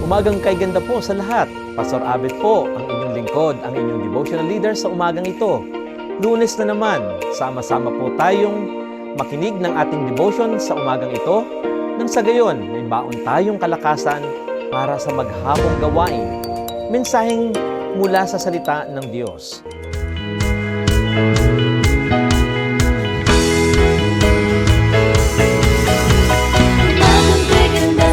Umagang kay ganda po sa lahat. Pastor Abet po, ang inyong lingkod, ang inyong devotional leader sa umagang ito. Lunes na naman, sama-sama po tayong makinig ng ating devotion sa umagang ito. Nang sa gayon, may baon tayong kalakasan para sa maghapong gawain. Mensaheng mula sa salita ng Diyos.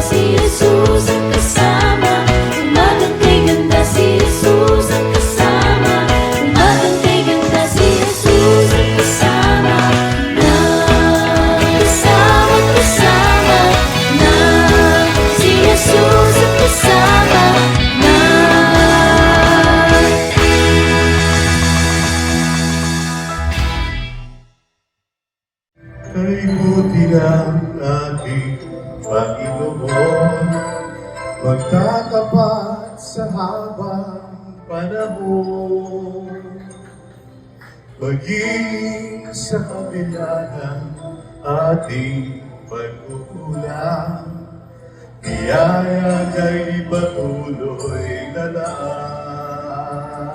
Si Jesus ang kasama, umagang kay ganda si Jesus ang kasama, umagang kay ganda si Jesus ang kasama, na kasama na si Jesus ang kasama na. Kay buti ng ating Panginoon, magtatapat sa habang panahon. Maging sa kabila ng ating pagkukulang, biyaya kay patuloy na laan.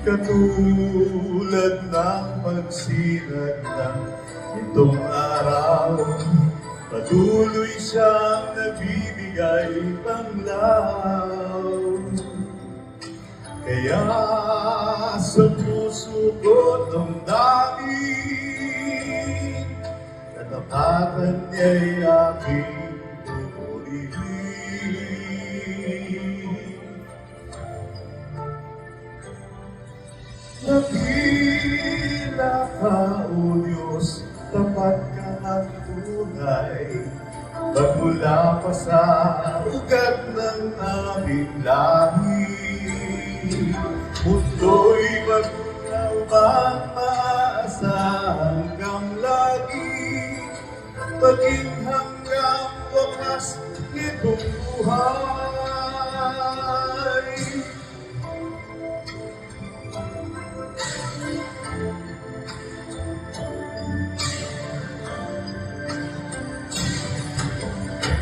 Katulad ng pagsinag ng itong araw, patuloy siyang nagbibigay panglaw. Kaya sa puso ko damdamin, katapatan niya'y aking pupurihin. Nakila ka, O Diyos, tapat ka ng tunay, magmula pa sa ugat ng aming lahi. Mundo'y magunaw mang maaasahan kang lagi, maging hanggang wakas nitong buhay.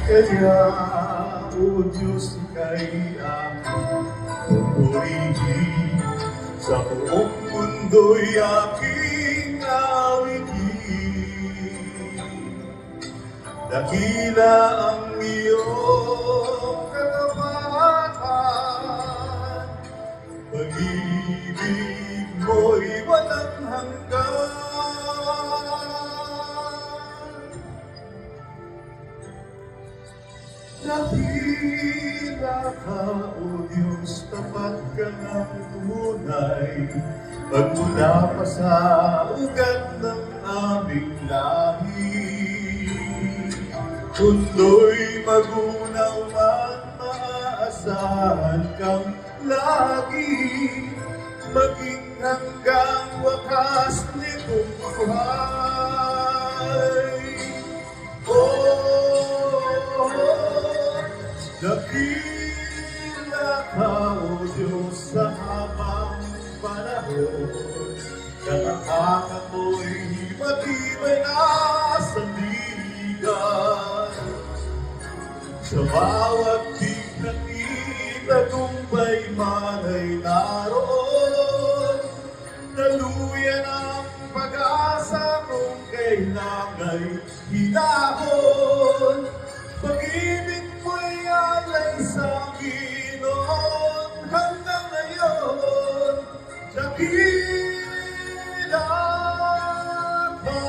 Kaya, O Diyos, ika'y aking pupurihin, sa buong mundo'y aking awitin. Dakila ang iyong katapatan, pag-ibig mo'y walang hanggan. Dakila ka, O Diyos, tapat ka ng tunay, magmula pa sa ugat ng aming lahi. Mundo'y magunaw man maaasahan kang lagi, maging hanggang wakas nitong buhay. Dakila ka, O Diyos, sa habang panahon, katakakan mo'y matibay na sandigan. Sa bawat tignan tagumpay man ay naroon, naluyan ang pag-asa kung kailangan hinahon. Pag-ibig mo'y alay sa Panginoon hanggang ngayon. Dakila ka,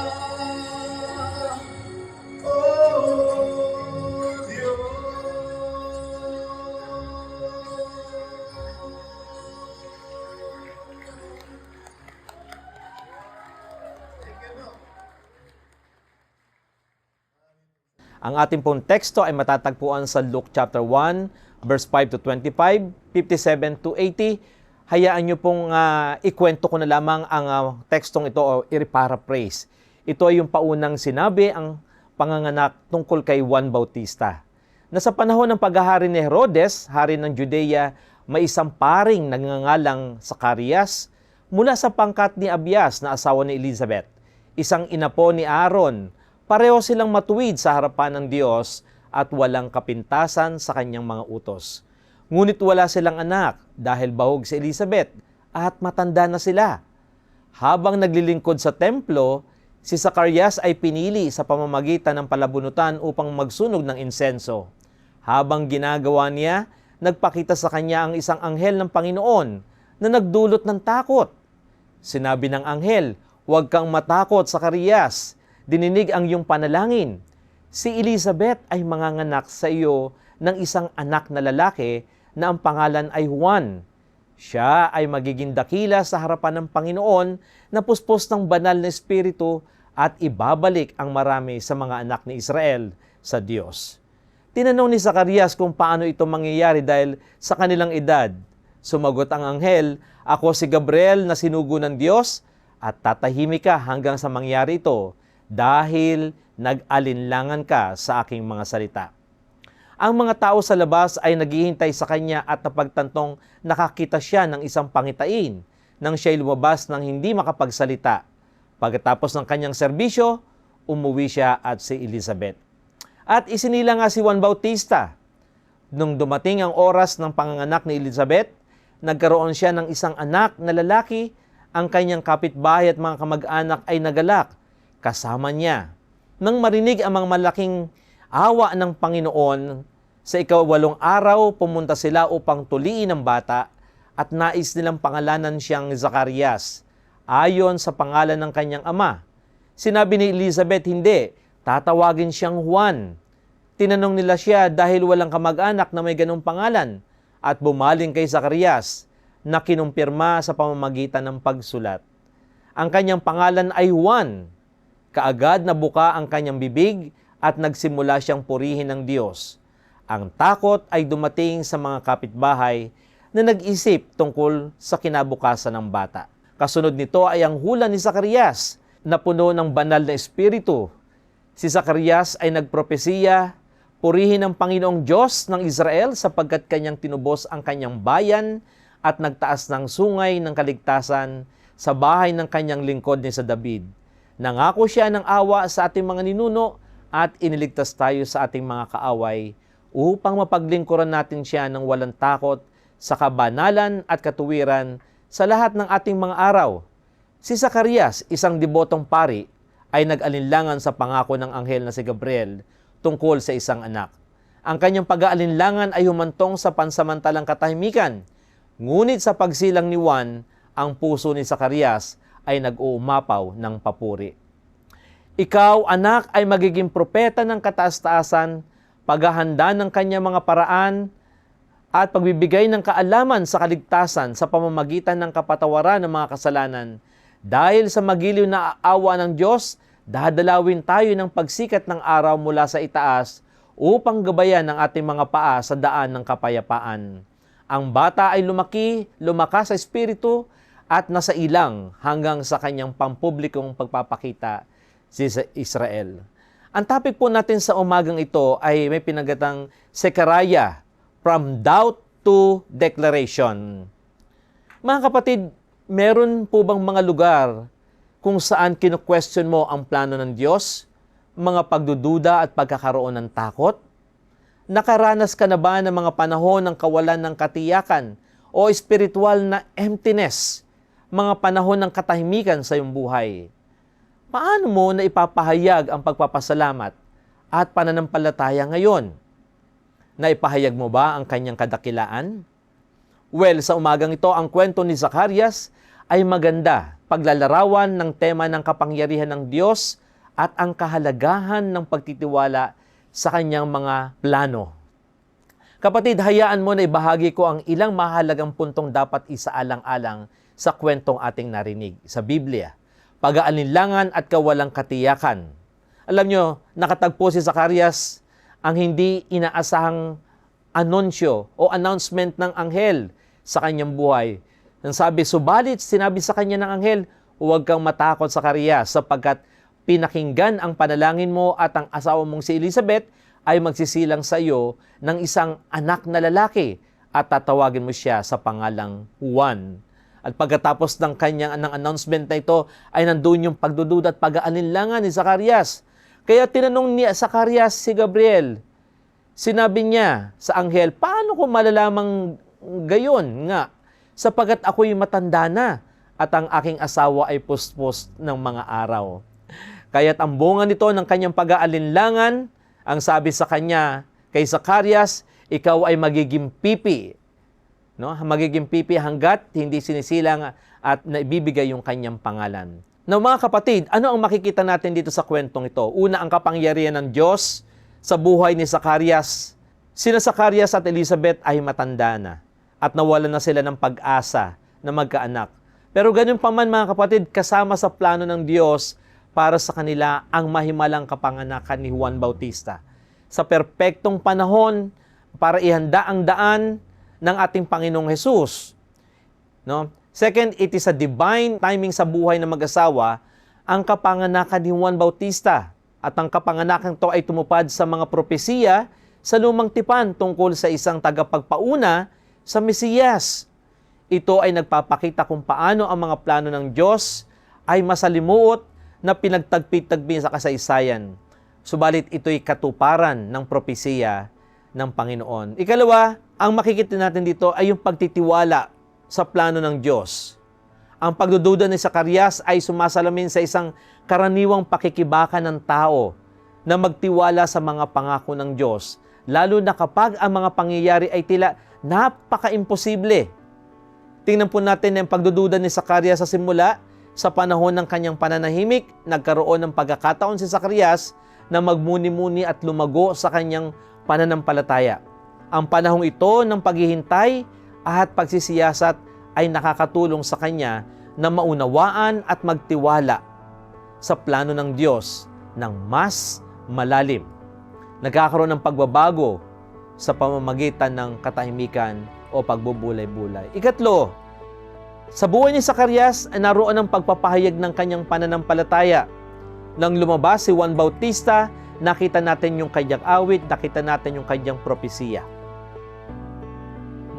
O Diyos. Ang ating pong teksto ay matatagpuan sa Luke chapter 1, verse 5 to 25, 57 to 80. Hayaan nyo pong ikwento ko na lamang ang tekstong ito o i-paraphrase. Ito ay yung paunang sinabi ang panganganak tungkol kay Juan Bautista. Na sa panahon ng paghahari ni Herodes, hari ng Judea, may isang paring nagngangalang Zacarias mula sa pangkat ni Abias na asawa ni Elizabeth, isang inapo ni Aaron. Pareho silang matuwid sa harapan ng Diyos at walang kapintasan sa kanyang mga utos. Ngunit wala silang anak dahil bahog si Elizabeth at matanda na sila. Habang naglilingkod sa templo, si Zacarias ay pinili sa pamamagitan ng palabunutan upang magsunog ng insenso. Habang ginagawa niya, nagpakita sa kanya ang isang anghel ng Panginoon na nagdulot ng takot. Sinabi ng anghel, "Huwag kang matakot, Zacarias. Dininig ang iyong panalangin. Si Elizabeth ay manganganak sa iyo ng isang anak na lalaki na ang pangalan ay Juan. Siya ay magiging dakila sa harapan ng Panginoon na puspos ng banal na espiritu at ibabalik ang marami sa mga anak ni Israel sa Diyos." Tinanong ni Zacarias kung paano ito mangyayari dahil sa kanilang edad. Sumagot ang anghel, "Ako si Gabriel na sinugo ng Diyos at tatahimik ka hanggang sa mangyari ito dahil nag-alinlangan ka sa aking mga salita." Ang mga tao sa labas ay naghihintay sa kanya at napagtantong nakakita siya ng isang pangitain nang siya'y lumabas ng hindi makapagsalita. Pagkatapos ng kanyang serbisyo, umuwi siya at si Elizabeth. At isinila nga si Juan Bautista. Nung dumating ang oras ng panganganak ni Elizabeth, nagkaroon siya ng isang anak na lalaki. Ang kanyang kapitbahay at mga kamag-anak ay nagalak kasama niya. Nang marinig ang mga malaking awa ng Panginoon, sa ika-8 araw, pumunta sila upang tuliin ang bata at nais nilang pangalanan siyang Zacarias, ayon sa pangalan ng kanyang ama. Sinabi ni Elizabeth, hindi, tatawagin siyang Juan. Tinanong nila siya dahil walang kamag-anak na may ganong pangalan at bumaling kay Zacarias na kinumpirma sa pamamagitan ng pagsulat. Ang kanyang pangalan ay Juan. Kaagad nabuka ang kanyang bibig at nagsimula siyang purihin ng Diyos. Ang takot ay dumating sa mga kapitbahay na nag-isip tungkol sa kinabukasan ng bata. Kasunod nito ay ang hula ni Zacarias na puno ng banal na espiritu. Si Zacarias ay nagpropesiya, "Purihin ang Panginoong Diyos ng Israel sapagkat kanyang tinubos ang kanyang bayan at nagtaas ng sungay ng kaligtasan sa bahay ng kanyang lingkod ni sa David. Nangako siya ng awa sa ating mga ninuno at iniligtas tayo sa ating mga kaaway upang mapaglingkuran natin siya ng walang takot sa kabanalan at katuwiran sa lahat ng ating mga araw." Si Zacarias, isang debotong pari, ay nag-alinlangan sa pangako ng anghel na si Gabriel tungkol sa isang anak. Ang kanyang pag-aalinlangan ay humantong sa pansamantalang katahimikan. Ngunit sa pagsilang ni Juan, ang puso ni Zacarias ay nag-uumapaw ng papuri. Ikaw, anak, ay magiging propeta ng kataas-taasan, paghahanda ng kanyang mga paraan, at pagbibigay ng kaalaman sa kaligtasan sa pamamagitan ng kapatawaran ng mga kasalanan. Dahil sa magiliw na awa ng Diyos, dadalawin tayo ng pagsikat ng araw mula sa itaas upang gabayan ang ating mga paa sa daan ng kapayapaan. Ang bata ay lumakas sa espiritu at nasa ilang hanggang sa kanyang pampublikong pagpapakita sa Israel. Ang topic po natin sa umagang ito ay may pinagatang Zechariah, From Doubt to Declaration. Mga kapatid, meron po bang mga lugar kung saan kinu-question mo ang plano ng Diyos, mga pagdududa at pagkakaroon ng takot? Nakaranas ka na ba ng mga panahon ng kawalan ng katiyakan o espiritual na emptiness, mga panahon ng katahimikan sa iyong buhay? Paano mo na ipapahayag ang pagpapasalamat at pananampalataya ngayon? Naipahayag mo ba ang kanyang kadakilaan? Well, sa umagang ito, ang kwento ni Zacarias ay maganda, paglalarawan ng tema ng kapangyarihan ng Diyos at ang kahalagahan ng pagtitiwala sa kanyang mga plano. Kapatid, hayaan mo na ibahagi ko ang ilang mahalagang puntong dapat isaalang-alang sa kwentong ating narinig sa Biblia. Pag-aalinlangan at kawalang katiyakan. Alam nyo, nakatagpo si Zacarias ang hindi inaasahang anunsyo o announcement ng anghel sa kanyang buhay. Nang sabi, subalit sinabi sa kanya ng anghel, "Huwag kang matakot, Zacarias, sapagkat pinakinggan ang panalangin mo at ang asawa mong si Elizabeth ay magsisilang sa iyo ng isang anak na lalaki at tatawagin mo siya sa pangalang Juan." At pagkatapos ng kanyang announcement na ito, ay nandun yung pagdududa at pag-aalinlangan ni Zacarias. Kaya tinanong ni Zacarias si Gabriel, Sinabi niya sa anghel, paano ko malalamang gayon nga? Sapagat ako'y matanda na at ang aking asawa ay puspos ng mga araw. Kaya't ang bunga nito ng kanyang pag-aalinlangan, ang sabi sa kanya kay Zacarias, ikaw ay magiging pipi. No? Magiging pipi hanggat hindi sinisilang at naibibigay yung kanyang pangalan. Now mga kapatid, ano ang makikita natin dito sa kwentong ito? Una, ang kapangyarihan ng Diyos sa buhay ni Zacarias. Sina Zacarias at Elizabeth ay matanda na at nawalan na sila ng pag-asa na magkaanak. Pero ganun pa man mga kapatid, kasama sa plano ng Diyos para sa kanila ang mahimalang kapanganakan ni Juan Bautista. Sa perpektong panahon para ihanda ang daan ng ating Panginoong Hesus. No? Second, it is a divine timing sa buhay ng mag-asawa ang kapanganakan ni Juan Bautista. At ang kapanganakan to ay tumupad sa mga propesiya sa lumang tipan tungkol sa isang tagapagpauna sa Mesiyas. Ito ay nagpapakita kung paano ang mga plano ng Diyos ay masalimuot na pinagtagpi-tagpi sa kasaysayan. Subalit ito'y katuparan ng propesiya ng Panginoon. Ikalawa, ang makikita natin dito ay yung pagtitiwala sa plano ng Diyos. Ang pagdududa ni Zacarias ay sumasalamin sa isang karaniwang pakikibaka ng tao na magtiwala sa mga pangako ng Diyos, lalo na kapag ang mga pangyayari ay tila napaka-imposible. Tingnan po natin ang pagdududa ni Zacarias sa simula. Sa panahon ng kanyang pananahimik, nagkaroon ng pagkakataon si Zacarias na magmuni-muni at lumago sa kanyang pananampalataya. Ang panahong ito ng paghihintay at pagsisiyasat ay nakakatulong sa kanya na maunawaan at magtiwala sa plano ng Diyos ng mas malalim. Nagkakaroon ng pagbabago sa pamamagitan ng katahimikan o pagbubulay-bulay. Ikatlo, sa buhay ni Zacarias ay naroon ang pagpapahayag ng kanyang pananampalataya. Nang lumabas si Juan Bautista, nakita natin yung kanyang awit, nakita natin yung kanyang propesiya.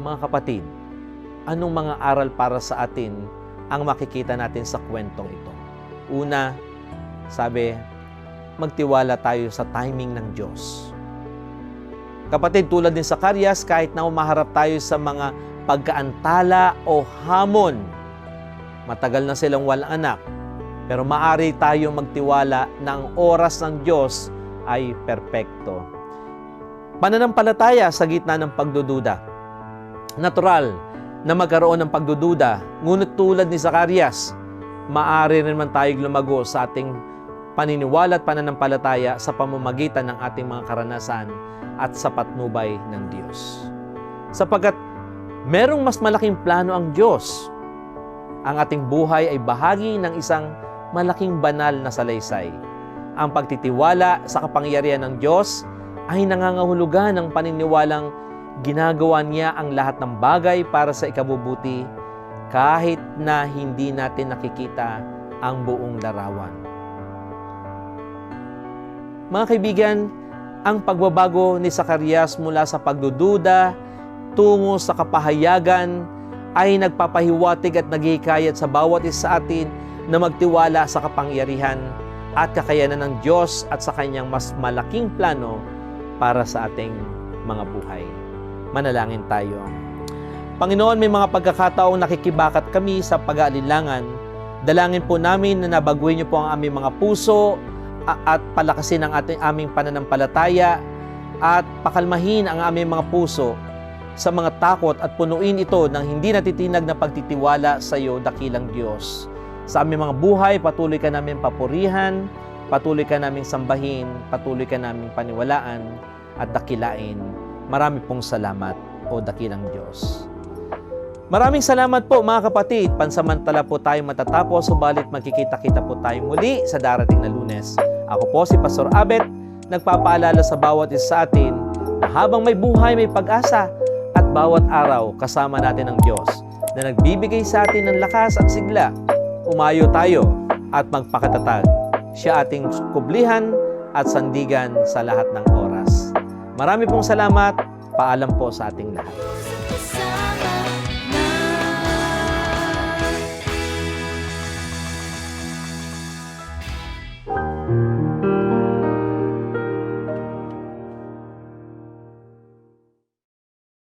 Mga kapatid, anong mga aral para sa atin ang makikita natin sa kwentong ito? Una, sabi, magtiwala tayo sa timing ng Diyos. Kapatid, tulad ni Zacarias, kahit na umaharap tayo sa mga pagkaantala o hamon, matagal na silang walang anak, pero maaari tayong magtiwala na ang oras ng Diyos ay perpekto. Pananampalataya sa gitna ng pagdududa. Natural na magkaroon ng pagdududa, ngunit tulad ni Zacarias, maaari rin man tayong lumago sa ating paniniwala at pananampalataya sa pamamagitan ng ating mga karanasan at sa patnubay ng Diyos. Sapagkat merong mas malaking plano ang Diyos. Ang ating buhay ay bahagi ng isang malaking banal na salaysay. Ang pagtitiwala sa kapangyarihan ng Diyos ay nangangahulugan ng paniniwalang ginagawa niya ang lahat ng bagay para sa ikabubuti kahit na hindi natin nakikita ang buong larawan. Mga kaibigan, ang pagbabago ni Zacarias mula sa pagdududa tungo sa kapahayagan ay nagpapahiwatig at naghihikayat sa bawat isa sa atin na magtiwala sa kapangyarihan at kakayanan ng Diyos at sa kanyang mas malaking plano para sa ating mga buhay. Manalangin tayo. Panginoon, may mga pagkakataong nakikibakat kami sa pag-aalilangan. Dalangin po namin na nabaguhin niyo po ang aming mga puso at palakasin ang aming pananampalataya at pakalmahin ang aming mga puso sa mga takot at punuin ito ng hindi natitinag na pagtitiwala sa iyo, dakilang Diyos. Sa aming mga buhay, patuloy ka namin papurihan, patuloy ka namin sambahin, patuloy ka namin paniwalaan at dakilain. Marami pong salamat, o dakilang Diyos. Maraming salamat po mga kapatid. Pansamantala po tayong matatapos, subalit magkikita-kita po tayo muli sa darating na Lunes. Ako po si Pastor Abet, nagpapaalala sa bawat isa sa atin na habang may buhay, may pag-asa at bawat araw kasama natin ang Diyos na nagbibigay sa atin ng lakas at sigla. Umayo tayo at magpakatatag. Siya ating kublihan at sandigan sa lahat ng oras. Marami pong salamat. Paalam po sa ating lahat.